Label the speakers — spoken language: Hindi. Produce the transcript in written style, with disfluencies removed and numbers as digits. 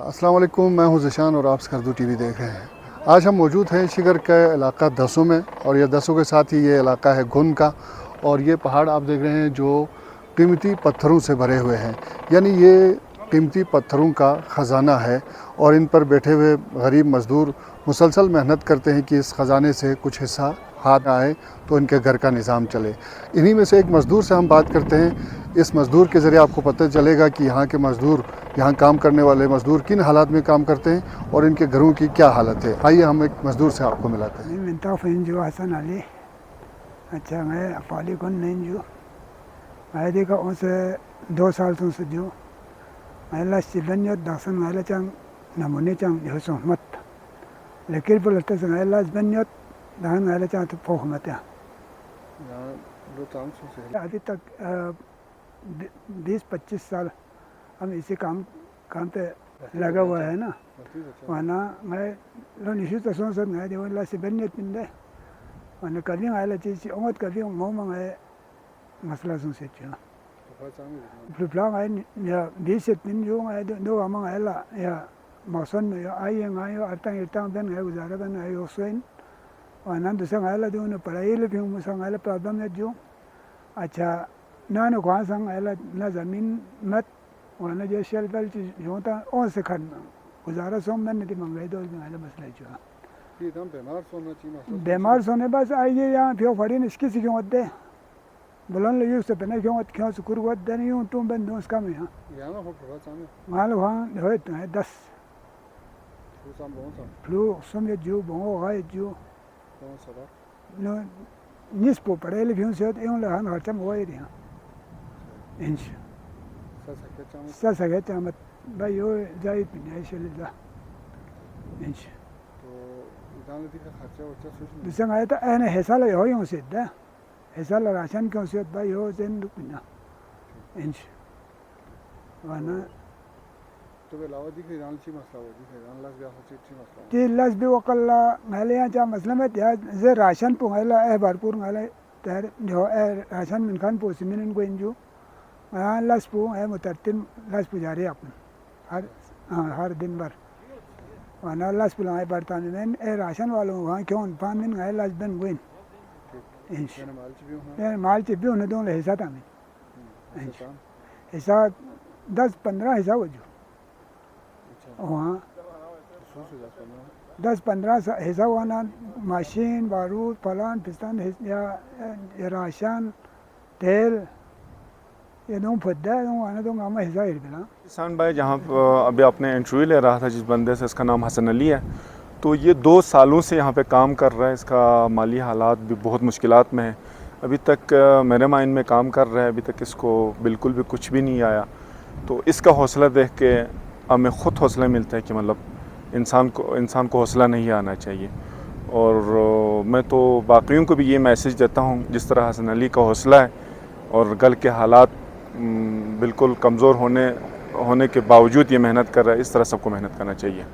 Speaker 1: अस्सलाम वालेकुम, मैं हूं ज़िशान और आप स्कर्दू टीवी देख रहे हैं। आज हम मौजूद हैं शिगर का इलाका दसों में, और ये दसों के साथ ही ये इलाका है घुन का। और ये पहाड़ आप देख रहे हैं जो कीमती पत्थरों से भरे हुए हैं, यानी ये कीमती पत्थरों का ख़जाना है। और इन पर बैठे हुए गरीब मज़दूर मुसलसल मेहनत करते हैं कि इस ख़जाने से कुछ हिस्सा हाथ आए तो इनके घर का निज़ाम चले। इन्हीं में से एक मज़दूर से हम बात करते हैं। इस मज़दूर के ज़रिए आपको पता चलेगा कि यहाँ के मज़दूर, यहाँ काम करने वाले मज़दूर किन हालात में काम करते हैं और इनके घरों की क्या हालत है। आइए हम एक मज़दूर से आपको मिलाते हैं।
Speaker 2: जो हसन अली, अच्छा मैं पाली कौन नहीं जो मैं देखा उनसे 2 साल से जो मैं सिलन जो दासन मैं चंग नमूने चंग जो सोमत लेकिन पर लगता से मैं बन जो दान मैं चंग तो फोक मत है अभी तक 20-25 साल हम इसी काम पे लगा हुआ है ना। वरना मैं निश्चित तो सोच मैं जो ला से बन पिंदे वरना कभी आया चीज उम्मीद कभी मोम मैं मसला सुन से चुना फ्लॉग आए या 20 दिन जो मैं दो हम आया या मौसम में आई है मैं अर्थां बन है गुजारा बन है उसवेन वरना दूसरा आया जो ने पढ़ाई ले भी मुझे आया प्रॉब्लम है जो अच्छा ना न कौन संग आया ना ज़मीन मत वरना जो शेल पर जो था और से खरना गुजारा सोम में नहीं मंगाई दो आया मसला जो बीमार सोने बस आइए यहाँ फिर फड़ी ने इसकी क्यों होते बुलान ले यूज़ से पहले क्यों सुकुर हुआ नहीं हूँ तुम बंद दोस्त का में यहाँ माल वहाँ है तो है 10 फ्लू समझ जो बहु गाय जो नो निस पो पड़े ले भी से यूँ ले हम हर चम हुआ ही यहाँ इंच सके चामत भाई यो जाए पिन्या इशले जा इंच दूसरा आया था ऐने हिस्सा ले हो यूँ से दा हिस्सा ले राशन क्यों से भाई यो जेन दुख पिन्या इंच वरना
Speaker 1: तो वे लावा दिखे जान ची मसला हो दिखे जान लास भी होची ची मसला
Speaker 2: ती लास भी वकल्ला मैले यहाँ जा मसला में त्या जे राशन पुंगला है भरपूर ngale तर जो राशन मिन खान पोसी मिन को इंजू लास पु है मुतरतिन लास पुजारी अपन हर दिन भर वरना लास पुलाए पड़ता में राशन वालों वहाँ क्यों पान मिन ngale लास बन गोइन इंच माल ची भी उन्हें दो हिस्सा था में हिस्सा 10-15 हिस्सा हो जो वहाँ 10-15 हिस्सा हुआ ना मशीन बारूद फलान पिस्तान या राशन तेल ये दो फद्दा आना तो गाँव में हिस्सा ही बिना
Speaker 3: किसान भाई जहाँ अभी आपने इंटरव्यू ले रहा था जिस बंदे से, इसका नाम हसन अली है, तो ये 2 सालों से यहाँ पे काम कर रहा है। इसका माली हालात भी बहुत मुश्किलात में है। अभी तक मेरे माइन में काम कर रहा है, अभी तक इसको बिल्कुल भी कुछ भी नहीं आया। तो इसका हौसला देख के हमें ख़ुद हौसला मिलता है कि मतलब इंसान को हौसला नहीं आना चाहिए। और मैं तो बाकियों को भी ये मैसेज देता हूँ, जिस तरह हसन अली का हौसला है और गल के हालात बिल्कुल कमज़ोर होने के बावजूद ये मेहनत कर रहा है, इस तरह सबको मेहनत करना चाहिए।